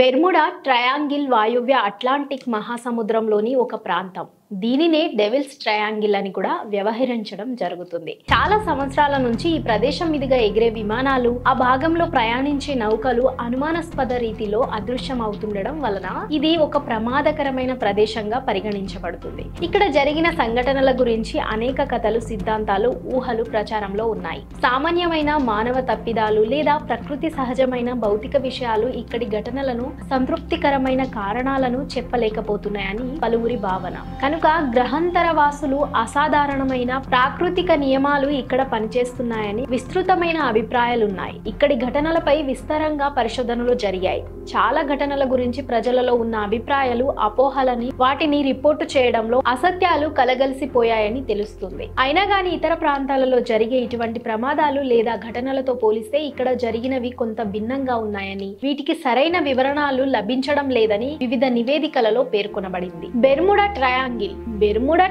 Bermuda triangle వాయువ్య Atlantic మహాసముద్రంలోని ఒక ప్రాంతం. దీనినే డెవిల్స్ ట్రయాంగిల్ అని కూడా వ్యవహరించడం జరుగుతుంది. చాలా సంవత్సరాల నుంచి ఈ ప్రదేశం మీదుగా ఎగిరే విమానాలు, ఆ భాగంలో ప్రయాణించే నౌకలు అనుమానాస్పద రీతిలో అదృశ్యం అవుతుండడం వలన ఇది ఒక ప్రమాదకరమైన ప్రదేశంగా పరిగణించబడుతుంది. ఇక్కడ జరిగిన సంఘటనల గురించి అనేక కథలు, సిద్ధాంతాలు, ఊహలు ప్రచారంలో ఉన్నాయి. సామాన్యమైన మానవ తప్పిదాలు లేదా ప్రకృతి సహజమైన భౌతిక విషయాలు ఇక్కడి ఘటనలను సంతృప్తికరమైన కారణాలను చెప్పలేకపోతున్నాయని పలువురి భావన. కనుక గ్రహాంతర వాసులు అసాధారణమైన ప్రాకృతిక నియమాలు ఇక్కడ పనిచేస్తున్నాయని విస్తృతమైన అభిప్రాయాలున్నాయి. ఇక్కడి ఘటనలపై విస్తారంగా పరిశోధనలు జరిగాయి. చాలా ఘటనల గురించి ప్రజలలో ఉన్న అభిప్రాయాలు, అపోహలని వాటిని రిపోర్టు చేయడంలో అసత్యాలు కలగలిసిపోయాయని తెలుస్తుంది. అయినా గానీ ఇతర ప్రాంతాలలో జరిగే ఇటువంటి ప్రమాదాలు లేదా ఘటనలతో పోలిస్తే ఇక్కడ జరిగినవి కొంత భిన్నంగా ఉన్నాయని, వీటికి సరైన వివరణలు లభించడం లేదని వివిధ నివేదికలలో పేర్కొనబడింది. బెర్ముడా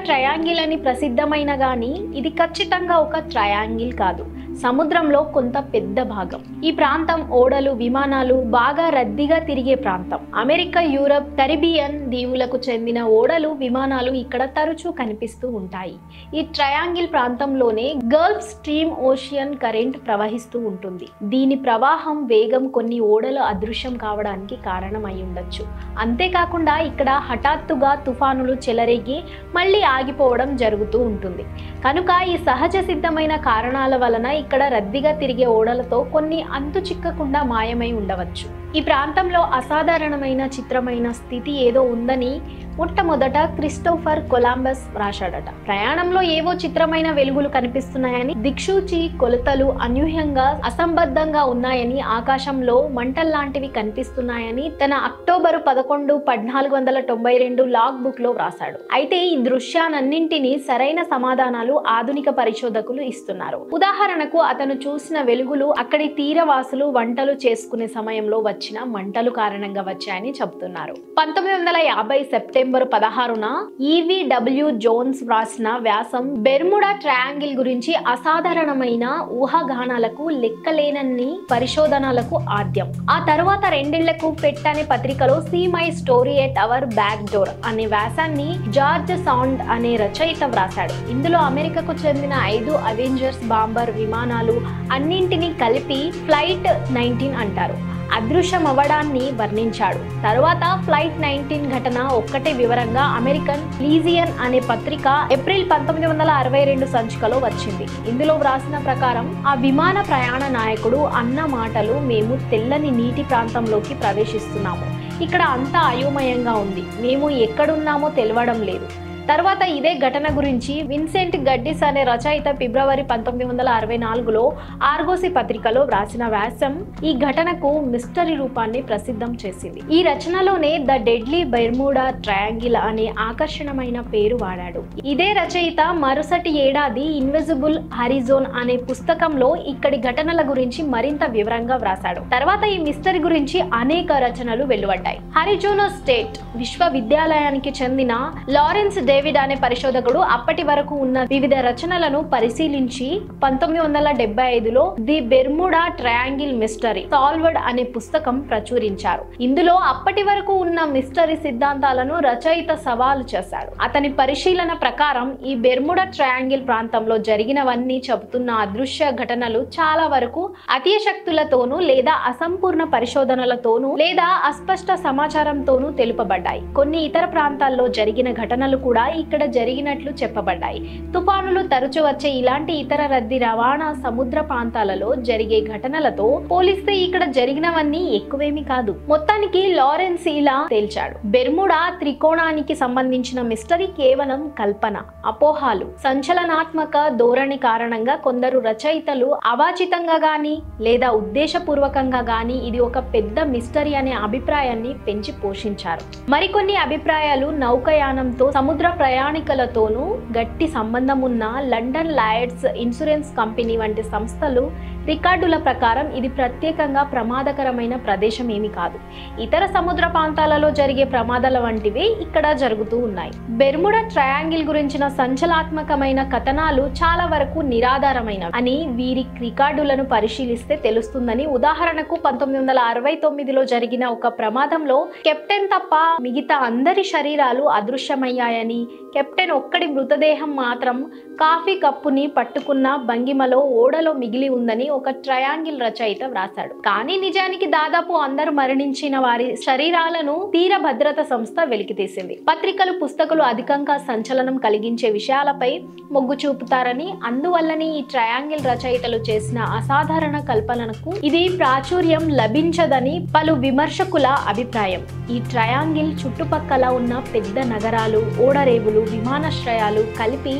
ట్రయాంగిల్ అని ప్రసిద్ధమైన గాని ఇది ఖచ్చితంగా ఒక ట్రయాంగిల్ కాదు. సముద్రంలో కొంత పెద్ద భాగం. ఈ ప్రాంతం ఓడలు, విమానాలు బాగా రద్దీగా తిరిగే ప్రాంతం. అమెరికా, యూరప్, కరిబియన్ దీవులకు చెందిన ఓడలు, విమానాలు ఇక్కడ తరచూ కనిపిస్తూ ఉంటాయి. ఈ ట్రయాంగిల్ ప్రాంతంలోనే గల్ఫ్ స్ట్రీమ్ ఓషియన్ కరెంట్ ప్రవహిస్తూ ఉంటుంది. దీని ప్రవాహం వేగం కొన్ని ఓడలు అదృశ్యం కావడానికి కారణం అయి ఉండొచ్చు. అంతేకాకుండా ఇక్కడ హఠాత్తుగా తుఫానులు చెలరేగి మళ్ళీ ఆగిపోవడం జరుగుతూ ఉంటుంది. కనుక ఈ సహజ సిద్ధమైన కారణాల వలన ఇక్కడ రద్దీగా తిరిగే ఓడలతో కొన్ని అంతు చిక్కకుండా మాయమై ఉండవచ్చు. ఈ ప్రాంతంలో అసాధారణమైన చిత్రమైన స్థితి ఏదో ఉందని మొట్టమొదట క్రిస్టోఫర్ కొలంబస్ రాశాడట. ప్రయాణంలో ఏవో చిత్రమైన వెలుగులు కనిపిస్తున్నాయని, దిక్సూచి కొలతలు అనూహ్యంగా అసంబద్ధంగా ఉన్నాయని, ఆకాశంలో మంటల్లాంటివి కనిపిస్తున్నాయని తన అక్టోబరు 11, 1492 లాగ్ బుక్ లో వ్రాసాడు. అయితే ఈ దృశ్యాలన్నింటినీ సరైన సమాధానాలు ఆధునిక పరిశోధకులు ఇస్తున్నారు. ఉదాహరణకు అతను చూసిన వెలుగులు అక్కడి తీరవాసులు వంటలు చేసుకునే సమయంలో వచ్చిన మంటలు కారణంగా వచ్చాయని చెబుతున్నారు. 1950 సెప్టెంబర్ 16న ఈవిడబ్ల్యూ జోన్స్ వ్రాసిన వ్యాసం బెర్ముడా ట్రయాంగిల్ గురించి అసాధారణమైన ఊహాగానాలకు, లెక్కలేనన్ని పరిశోధనలకు ఆద్యం. ఆ తర్వాత 2 ఏళ్లకు పెట్ అనే పత్రికలో see my story at our back door అనే వ్యాసాన్ని జార్జ్ సౌండ్ అనే రచయిత వ్రాసాడు. ఇందులో అమెరికాకు చెందిన 5 అవెంజర్స్ బాంబర్ విమానాలు అన్నింటినీ కలిపి ఫ్లైట్ 19 అంటారు, అదృశ్యం అవ్వడాన్ని వర్ణించాడు. తర్వాత ఫ్లైట్ 19 ఘటన ఒక్కటే వివరంగా అమెరికన్ లీజియన్ అనే పత్రిక ఏప్రిల్ 1962 సంచికలో వచ్చింది. ఇందులో వ్రాసిన ప్రకారం ఆ విమాన ప్రయాణ నాయకుడు అన్న మాటలు, మేము తెల్లని నీటి ప్రాంతంలోకి ప్రవేశిస్తున్నాము, ఇక్కడ అంతా అయోమయంగా ఉంది, మేము ఎక్కడున్నామో తెలియడం లేదు. తర్వాత ఇదే ఘటన గురించి విన్సెంట్ గడ్డిస్ అనే రచయిత ఫిబ్రవరి 1964లో ఆర్గోసి పత్రికలో వ్రాసిన వ్యాసం ఈ ఘటనకు మిస్టరీ రూపాన్ని ప్రసిద్ధం చేసింది. ఈ రచనలోనే ద డెడ్లీ బెర్ముడా ట్రయాంగిల్ అనే ఆకర్షణమైన పేరు వాడాడు. ఇదే రచయిత మరుసటి ఏడాది ఇన్విజిబుల్ హరిజోన్ అనే పుస్తకంలో ఇక్కడి ఘటనల గురించి మరింత వివరంగా వ్రాసాడు. తర్వాత ఈ మిస్టరీ గురించి అనేక రచనలు వెలువడ్డాయి. హరిజోనా స్టేట్ విశ్వవిద్యాలయానికి చెందిన లారెన్స్ డేవిడ్ అనే పరిశోధకుడు అప్పటి వరకు ఉన్న వివిధ రచనలను పరిశీలించి 1975లో the Bermuda Triangle mystery solved అనే పుస్తకం ప్రచురించారు. ఇందులో అప్పటి వరకు ఉన్న మిస్టరీ సిద్ధాంతాలను రచయిత సవాలు చేశాడు. అతని పరిశీలన ప్రకారం ఈ బెర్ముడా ట్రయాంగిల్ ప్రాంతంలో జరిగినవన్నీ చెబుతున్న అదృశ్య ఘటనలు చాలా వరకు అతీయ శక్తులతోనూ లేదా అసంపూర్ణ పరిశోధనలతోనూ లేదా అస్పష్ట సమాచారంతోనూ తెలుపబడ్డాయి. కొన్ని ఇతర ప్రాంతాల్లో జరిగిన ఘటనలు కూడా ఇక్కడ జరిగినట్లు చెప్పబడ్డాయి. తుఫానులు తరచూ వచ్చే ఇలాంటి ఇతర రద్దీ రవాణా సముద్ర ప్రాంతాలలో జరిగే ఘటనలతో పోలిస్తే ఇక్కడ జరిగినవన్నీ ఎక్కువేమీ కాదు. మొత్తానికి లారెన్స్ ఇలా తేల్చాడు, బెర్ముడా త్రికోణానికి సంబంధించిన మిస్టరీ కేవలం కల్పన, అపోహాలు, సంచలనాత్మక ధోరణి కారణంగా కొందరు రచయితలు అవాచితంగా గాని లేదా ఉద్దేశపూర్వకంగా గాని ఇది ఒక పెద్ద మిస్టరీ అనే అభిప్రాయాన్ని పెంచి పోషించారు. మరికొన్ని అభిప్రాయాలు నౌకాయానంతో, సముద్ర ప్రయాణికులతోనూ గట్టి సంబంధం ఉన్న లండన్ లాయడ్స్ ఇన్సూరెన్స్ కంపెనీ వంటి సంస్థలు రికార్డుల ప్రకారం ఇది ప్రత్యేకంగా ప్రమాదకరమైన ప్రదేశం ఏమి కాదు. ఇతర సముద్ర ప్రాంతాలలో జరిగే ప్రమాదాల వంటివే ఇక్కడ జరుగుతూ ఉన్నాయి. బెర్ముడా ట్రయాంగిల్ గురించిన సంచలనాత్మకమైన కథనాలు చాలా వరకు నిరాధారమైనవి అని వీరి రికార్డులను పరిశీలిస్తే తెలుస్తుందని. ఉదాహరణకు 1969లో జరిగిన ఒక ప్రమాదంలో కెప్టెన్ తప్ప మిగతా అందరి శరీరాలు అదృశ్యమయ్యాయని, కెప్టెన్ ఒక్కడి మృతదేహం మాత్రం కాఫీ కప్పుని పట్టుకున్న భంగిమలో ఓడలో మిగిలి ఉందని ఒక ట్రయాంగిల్ రచయిత వ్రాశాడు. కానీ నిజానికి దాదాపు అందరూ మరణించిన వారి శరీరాలను తీర భద్రత సంస్థ వెలికితీసింది. పత్రికలు, పుస్తకాలు అధికంగా సంచలనం కలిగించే విషయాలపై మొగ్గు చూపుతారని, అందువల్లనే ఈ ట్రయాంగిల్ రచయితలు చేసిన అసాధారణ కల్పనకు ఇది ప్రాచుర్యం లభించదని పలు విమర్శకుల అభిప్రాయం. ఈ ట్రయాంగిల్ చుట్టుపక్కల ఉన్న పెద్ద నగరాలు, ఓడరేవులు, విమానాశ్రయాలు కలిపి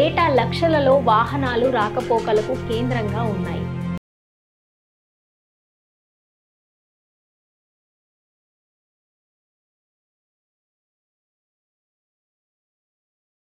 ఏటా లక్షలలో వాహనాలు రాకపోకలకు కేంద్రంగా ఉన్నాయి.